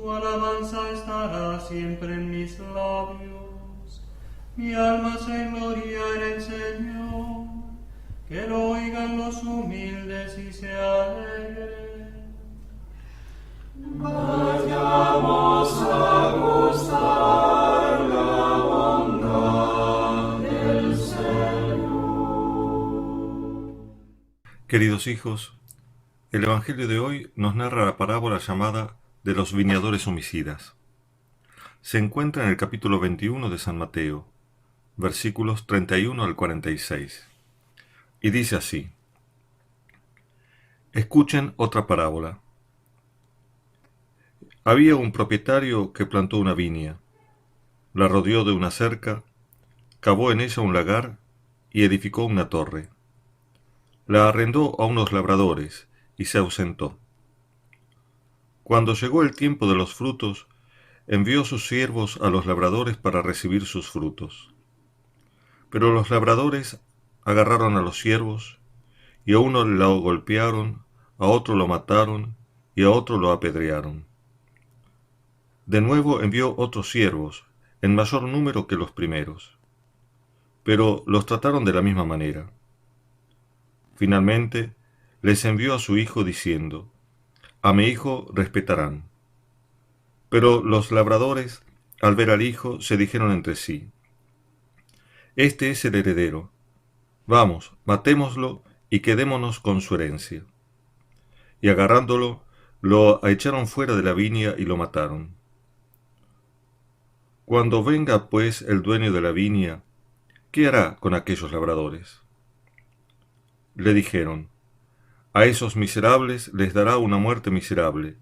Tu alabanza estará siempre en mis labios. Mi alma se gloria en el Señor. Que lo oigan los humildes y se alegren. Vayamos a gustar la bondad del Señor. Queridos hijos, el Evangelio de hoy nos narra la parábola llamada de los viñadores homicidas. Se encuentra en el capítulo 21 de San Mateo, versículos 31 al 46. Y dice así: Escuchen otra parábola. Había un propietario que plantó una viña, la rodeó de una cerca, cavó en ella un lagar y edificó una torre. La arrendó a unos labradores y se ausentó. Cuando llegó el tiempo de los frutos, envió sus siervos a los labradores para recibir sus frutos. Pero los labradores agarraron a los siervos, y a uno lo golpearon, a otro lo mataron, y a otro lo apedrearon. De nuevo envió otros siervos, en mayor número que los primeros, pero los trataron de la misma manera. Finalmente, les envió a su hijo diciendo: A mi hijo respetarán. Pero los labradores, al ver al hijo, se dijeron entre sí: Este es el heredero. Vamos, matémoslo y quedémonos con su herencia. Y agarrándolo, lo echaron fuera de la viña y lo mataron. Cuando venga, pues, el dueño de la viña, ¿qué hará con aquellos labradores? Le dijeron: A esos miserables les dará una muerte miserable,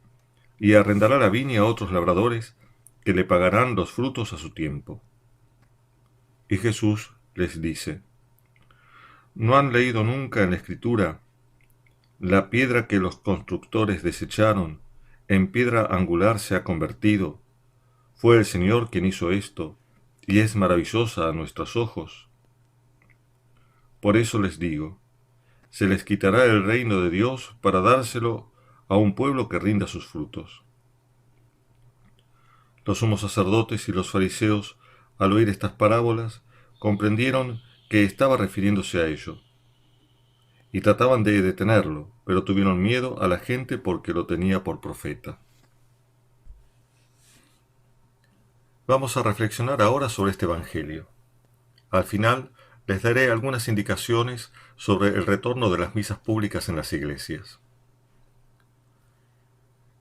y arrendará la viña a otros labradores que le pagarán los frutos a su tiempo. Y Jesús les dice: ¿No han leído nunca en la Escritura: La piedra que los constructores desecharon, en piedra angular se ha convertido? Fue el Señor quien hizo esto, y es maravillosa a nuestros ojos. Por eso les digo, se les quitará el reino de Dios para dárselo a un pueblo que rinda sus frutos. Los sumos sacerdotes y los fariseos, al oír estas parábolas, comprendieron que estaba refiriéndose a ello, y trataban de detenerlo, pero tuvieron miedo a la gente porque lo tenía por profeta. Vamos a reflexionar ahora sobre este Evangelio. Al final, les daré algunas indicaciones sobre el retorno de las misas públicas en las iglesias.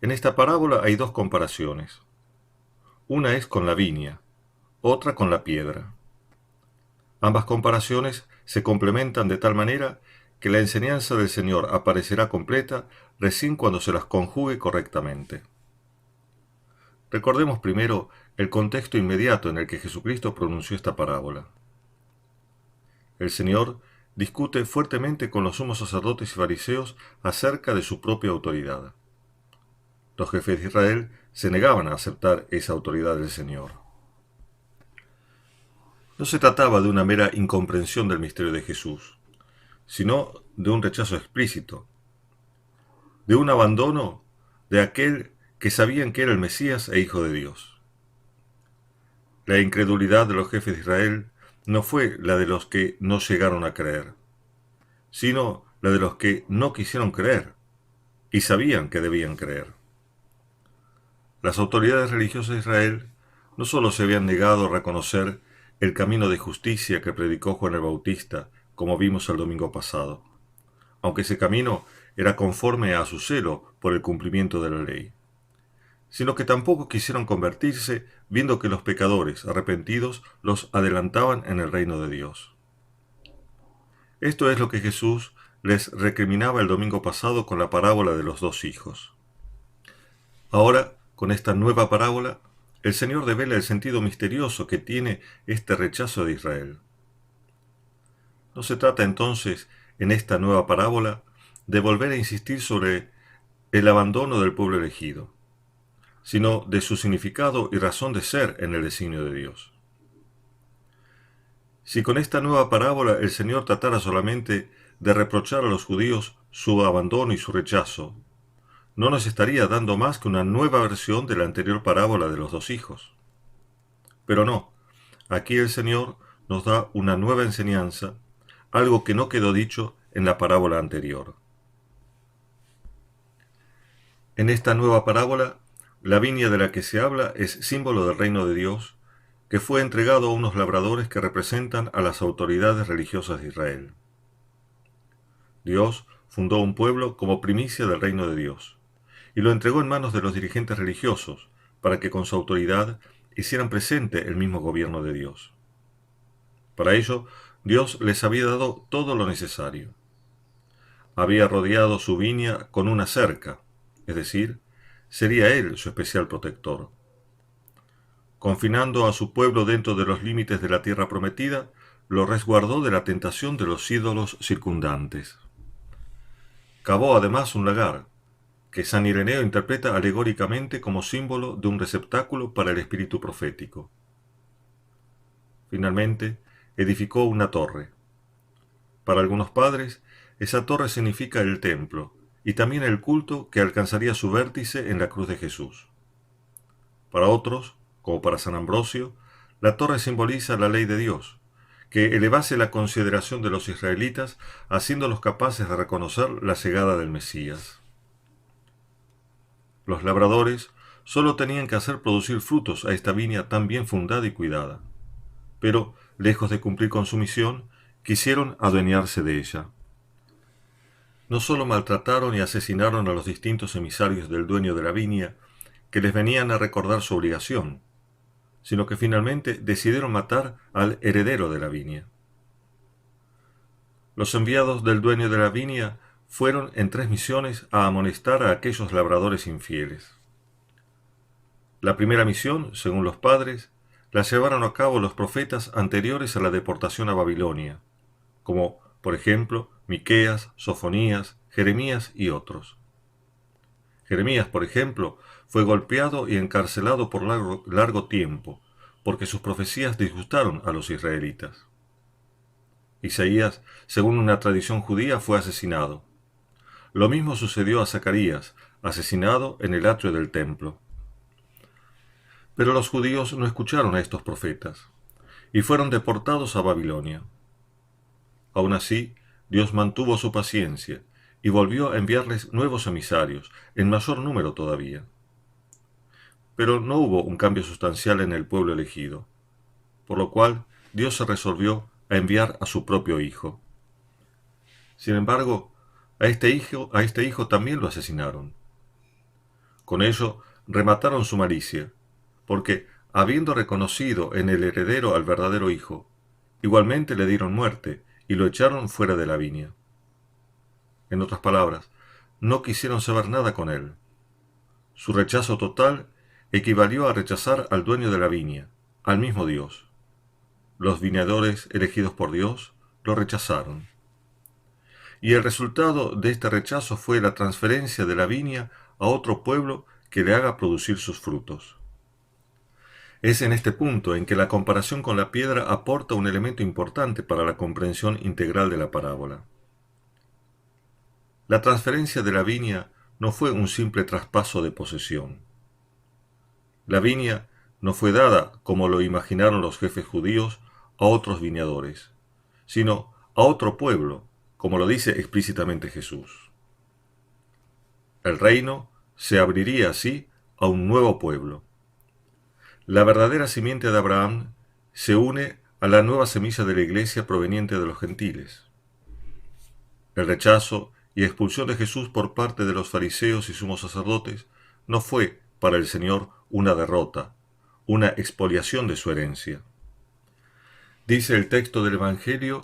En esta parábola hay dos comparaciones. Una es con la viña, otra con la piedra. Ambas comparaciones se complementan de tal manera que la enseñanza del Señor aparecerá completa recién cuando se las conjugue correctamente. Recordemos primero el contexto inmediato en el que Jesucristo pronunció esta parábola. El Señor discute fuertemente con los sumos sacerdotes y fariseos acerca de su propia autoridad. Los jefes de Israel se negaban a aceptar esa autoridad del Señor. No se trataba de una mera incomprensión del misterio de Jesús, sino de un rechazo explícito, de un abandono de aquel que sabían que era el Mesías e Hijo de Dios. La incredulidad de los jefes de Israel no fue la de los que no llegaron a creer, sino la de los que no quisieron creer y sabían que debían creer. Las autoridades religiosas de Israel no solo se habían negado a reconocer el camino de justicia que predicó Juan el Bautista, como vimos el domingo pasado, aunque ese camino era conforme a su celo por el cumplimiento de la ley, sino que tampoco quisieron convertirse viendo que los pecadores arrepentidos los adelantaban en el reino de Dios. Esto es lo que Jesús les recriminaba el domingo pasado con la parábola de los dos hijos. Ahora, con esta nueva parábola, el Señor devela el sentido misterioso que tiene este rechazo de Israel. No se trata entonces, en esta nueva parábola, de volver a insistir sobre el abandono del pueblo elegido, sino de su significado y razón de ser en el designio de Dios. Si con esta nueva parábola el Señor tratara solamente de reprochar a los judíos su abandono y su rechazo, no nos estaría dando más que una nueva versión de la anterior parábola de los dos hijos. Pero no, aquí el Señor nos da una nueva enseñanza, algo que no quedó dicho en la parábola anterior. En esta nueva parábola, la viña de la que se habla es símbolo del reino de Dios, que fue entregado a unos labradores que representan a las autoridades religiosas de Israel. Dios fundó un pueblo como primicia del reino de Dios, y lo entregó en manos de los dirigentes religiosos, para que con su autoridad hicieran presente el mismo gobierno de Dios. Para ello, Dios les había dado todo lo necesario. Había rodeado su viña con una cerca, es decir, sería Él su especial protector. Confinando a su pueblo dentro de los límites de la tierra prometida, lo resguardó de la tentación de los ídolos circundantes. Cavó además un lagar, que San Ireneo interpreta alegóricamente como símbolo de un receptáculo para el espíritu profético. Finalmente, edificó una torre. Para algunos padres, esa torre significa el templo, y también el culto que alcanzaría su vértice en la cruz de Jesús. Para otros, como para San Ambrosio, la torre simboliza la ley de Dios, que elevase la consideración de los israelitas, haciéndolos capaces de reconocer la llegada del Mesías. Los labradores solo tenían que hacer producir frutos a esta viña tan bien fundada y cuidada, pero, lejos de cumplir con su misión, quisieron adueñarse de ella. No solo maltrataron y asesinaron a los distintos emisarios del dueño de la viña, que les venían a recordar su obligación, sino que finalmente decidieron matar al heredero de la viña. Los enviados del dueño de la viña fueron en 3 misiones a amonestar a aquellos labradores infieles. La primera misión, según los padres, la llevaron a cabo los profetas anteriores a la deportación a Babilonia, como, por ejemplo, Miqueas, Sofonías, Jeremías y otros. Jeremías, por ejemplo, fue golpeado y encarcelado por largo tiempo, porque sus profecías disgustaron a los israelitas. Isaías, según una tradición judía, fue asesinado. Lo mismo sucedió a Zacarías, asesinado en el atrio del templo. Pero los judíos no escucharon a estos profetas, y fueron deportados a Babilonia. Aún así, Dios mantuvo su paciencia, y volvió a enviarles nuevos emisarios, en mayor número todavía. Pero no hubo un cambio sustancial en el pueblo elegido, por lo cual Dios se resolvió a enviar a su propio hijo. Sin embargo, a este hijo también lo asesinaron. Con ello remataron su malicia, porque, habiendo reconocido en el heredero al verdadero hijo, igualmente le dieron muerte y lo echaron fuera de la viña. En otras palabras, no quisieron saber nada con él. Su rechazo total equivalió a rechazar al dueño de la viña, al mismo Dios. Los viñadores elegidos por Dios lo rechazaron. Y el resultado de este rechazo fue la transferencia de la viña a otro pueblo que le haga producir sus frutos. Es en este punto en que la comparación con la piedra aporta un elemento importante para la comprensión integral de la parábola. La transferencia de la viña no fue un simple traspaso de posesión. La viña no fue dada, como lo imaginaron los jefes judíos, a otros viñadores, sino a otro pueblo, como lo dice explícitamente Jesús. El reino se abriría así a un nuevo pueblo. La verdadera simiente de Abraham se une a la nueva semilla de la Iglesia proveniente de los gentiles. El rechazo y expulsión de Jesús por parte de los fariseos y sumos sacerdotes no fue para el Señor una derrota, una expoliación de su herencia. Dice el texto del Evangelio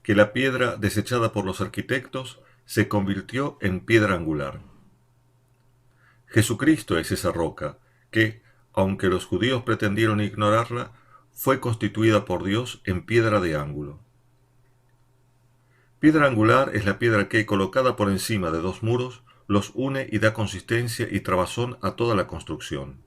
que la piedra desechada por los arquitectos se convirtió en piedra angular. Jesucristo es esa roca que, aunque los judíos pretendieron ignorarla, fue constituida por Dios en piedra de ángulo. Piedra angular es la piedra que, colocada por encima de 2 muros, los une y da consistencia y trabazón a toda la construcción.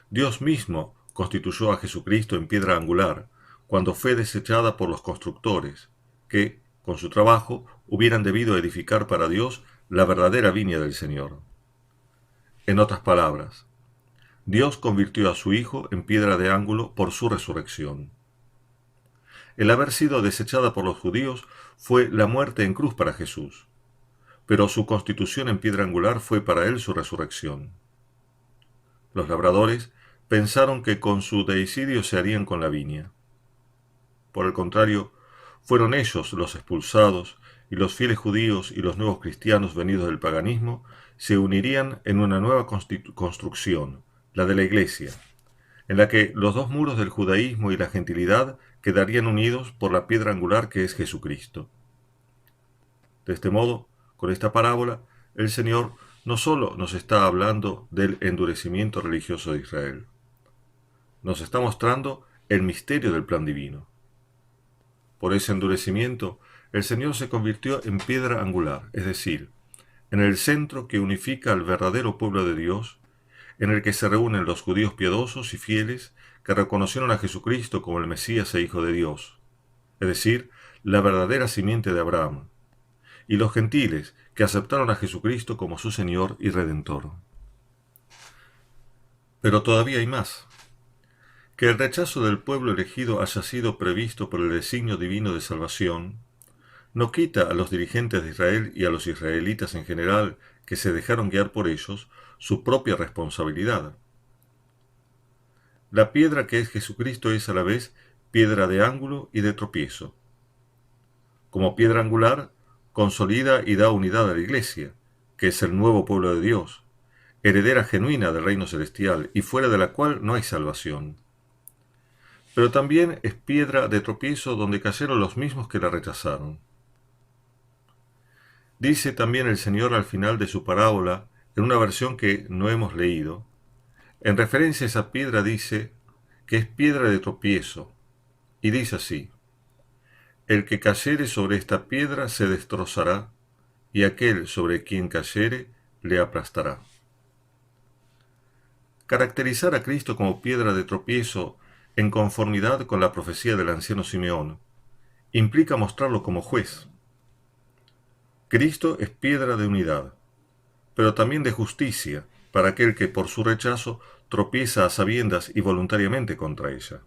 Dios mismo constituyó a Jesucristo en piedra angular, cuando fue desechada por los constructores, que, con su trabajo, hubieran debido edificar para Dios la verdadera viña del Señor. En otras palabras, Dios convirtió a su Hijo en piedra de ángulo por su resurrección. El haber sido desechada por los judíos fue la muerte en cruz para Jesús, pero su constitución en piedra angular fue para él su resurrección. Los labradores pensaron que con su deicidio se harían con la viña. Por el contrario, fueron ellos los expulsados, y los fieles judíos y los nuevos cristianos venidos del paganismo se unirían en una nueva construcción, la de la Iglesia, en la que los dos muros del judaísmo y la gentilidad quedarían unidos por la piedra angular que es Jesucristo. De este modo, con esta parábola, el Señor no solo nos está hablando del endurecimiento religioso de Israel, nos está mostrando el misterio del plan divino. Por ese endurecimiento, el Señor se convirtió en piedra angular, es decir, en el centro que unifica al verdadero pueblo de Dios, en el que se reúnen los judíos piadosos y fieles que reconocieron a Jesucristo como el Mesías e Hijo de Dios, es decir, la verdadera simiente de Abraham, y los gentiles que aceptaron a Jesucristo como su Señor y Redentor. Pero todavía hay más. Que el rechazo del pueblo elegido haya sido previsto por el designio divino de salvación, no quita a los dirigentes de Israel y a los israelitas en general que se dejaron guiar por ellos su propia responsabilidad. La piedra que es Jesucristo es a la vez piedra de ángulo y de tropiezo. Como piedra angular, consolida y da unidad a la Iglesia, que es el nuevo pueblo de Dios, heredera genuina del reino celestial y fuera de la cual no hay salvación. Pero también es piedra de tropiezo donde cayeron los mismos que la rechazaron. Dice también el Señor al final de su parábola, en una versión que no hemos leído, en referencia a esa piedra dice que es piedra de tropiezo, y dice así: el que cayere sobre esta piedra se destrozará, y aquel sobre quien cayere le aplastará. Caracterizar a Cristo como piedra de tropiezo en conformidad con la profecía del anciano Simeón implica mostrarlo como juez. Cristo es piedra de unidad, pero también de justicia para aquel que por su rechazo tropieza a sabiendas y voluntariamente contra ella.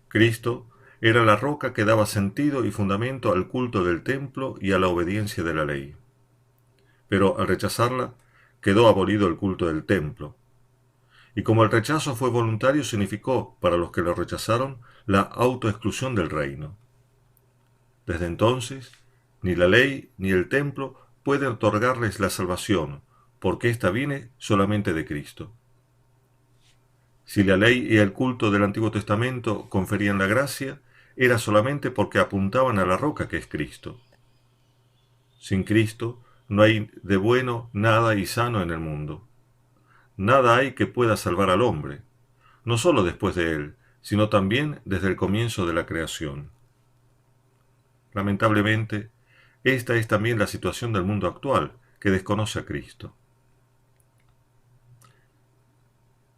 Cristo era la roca que daba sentido y fundamento al culto del templo y a la obediencia de la ley. Pero al rechazarla, quedó abolido el culto del templo. Y como el rechazo fue voluntario, significó, para los que lo rechazaron, la autoexclusión del reino. Desde entonces, ni la ley ni el templo pueden otorgarles la salvación, porque ésta viene solamente de Cristo. Si la ley y el culto del Antiguo Testamento conferían la gracia, era solamente porque apuntaban a la roca que es Cristo. Sin Cristo no hay de bueno nada y sano en el mundo. Nada hay que pueda salvar al hombre, no solo después de él, sino también desde el comienzo de la creación. Lamentablemente, esta es también la situación del mundo actual, que desconoce a Cristo.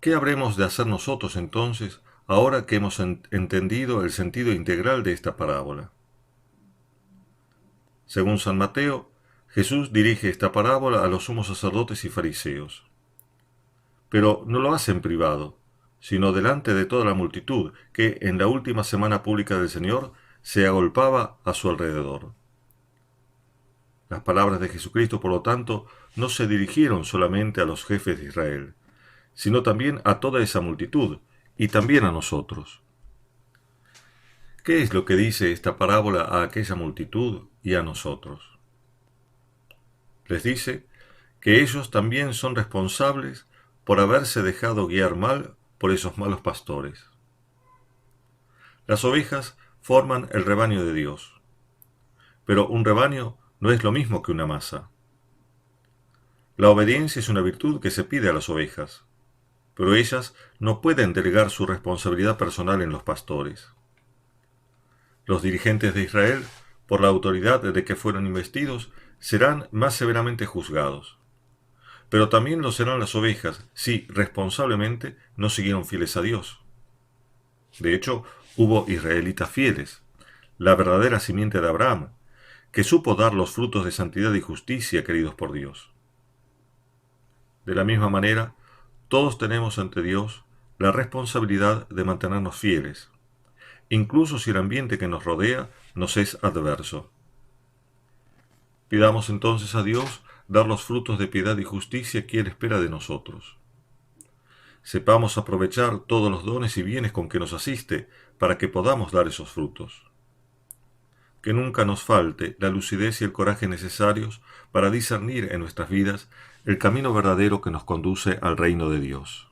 ¿Qué habremos de hacer nosotros entonces, ahora que hemos entendido el sentido integral de esta parábola? Según San Mateo, Jesús dirige esta parábola a los sumos sacerdotes y fariseos. Pero no lo hace en privado, sino delante de toda la multitud que en la última semana pública del Señor se agolpaba a su alrededor. Las palabras de Jesucristo, por lo tanto, no se dirigieron solamente a los jefes de Israel, sino también a toda esa multitud, y también a nosotros. ¿Qué es lo que dice esta parábola a aquella multitud y a nosotros? Les dice que ellos también son responsables por haberse dejado guiar mal por esos malos pastores. Las ovejas forman el rebaño de Dios, pero un rebaño no es lo mismo que una masa. La obediencia es una virtud que se pide a las ovejas, pero ellas no pueden delegar su responsabilidad personal en los pastores. Los dirigentes de Israel, por la autoridad de que fueron investidos, serán más severamente juzgados. Pero también lo serán las ovejas si, responsablemente, no siguieron fieles a Dios. De hecho, hubo israelitas fieles, la verdadera simiente de Abraham, que supo dar los frutos de santidad y justicia queridos por Dios. De la misma manera, todos tenemos ante Dios la responsabilidad de mantenernos fieles, incluso si el ambiente que nos rodea nos es adverso. Pidamos entonces a Dios dar los frutos de piedad y justicia que Él espera de nosotros. Sepamos aprovechar todos los dones y bienes con que nos asiste para que podamos dar esos frutos. Que nunca nos falte la lucidez y el coraje necesarios para discernir en nuestras vidas el camino verdadero que nos conduce al reino de Dios.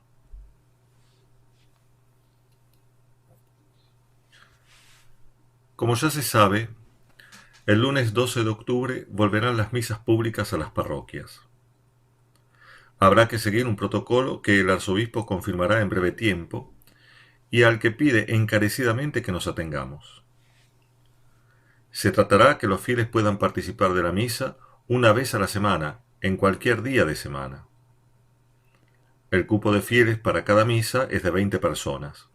Como ya se sabe, el lunes 12 de octubre volverán las misas públicas a las parroquias. Habrá que seguir un protocolo que el arzobispo confirmará en breve tiempo y al que pide encarecidamente que nos atengamos. Se tratará que los fieles puedan participar de la misa una vez a la semana, en cualquier día de semana. El cupo de fieles para cada misa es de 20 personas.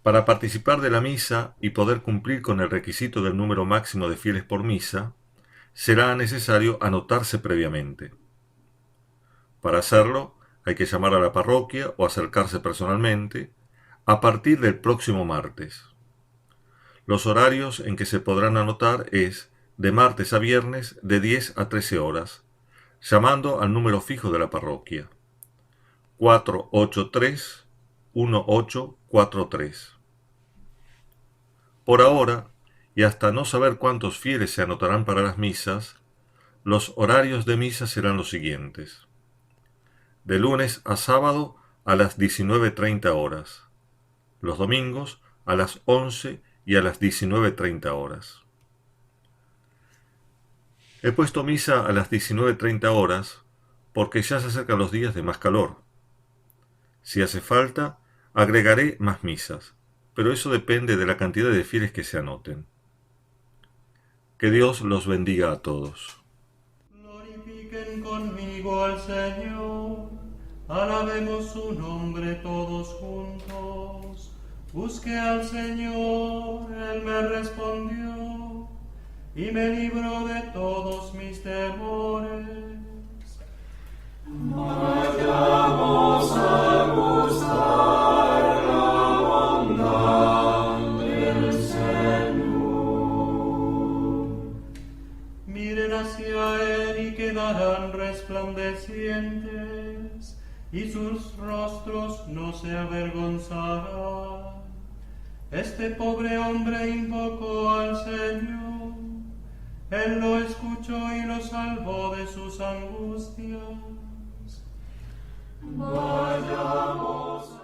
Para participar de la misa y poder cumplir con el requisito del número máximo de fieles por misa, será necesario anotarse previamente. Para hacerlo, hay que llamar a la parroquia o acercarse personalmente a partir del próximo martes. Los horarios en que se podrán anotar es de martes a viernes de 10 a 13 horas, llamando al número fijo de la parroquia, 483-1843. Por ahora, y hasta no saber cuántos fieles se anotarán para las misas, los horarios de misa serán los siguientes. De lunes a sábado a las 19:30 horas, los domingos a las 11 y a las 19:30 horas. He puesto misa a las 19:30 horas porque ya se acercan los días de más calor. Si hace falta, agregaré más misas, pero eso depende de la cantidad de fieles que se anoten. Que Dios los bendiga a todos. Glorifiquen conmigo al Señor, alabemos su nombre todos juntos. Busqué al Señor, Él me respondió, y me libró de todos mis temores. Vayamos a buscar la bondad del Señor. Miren hacia Él y quedarán resplandecientes, y sus rostros no se avergonzarán. Este pobre hombre invocó al Señor, Él lo escuchó y lo salvó de sus angustias. Vayamos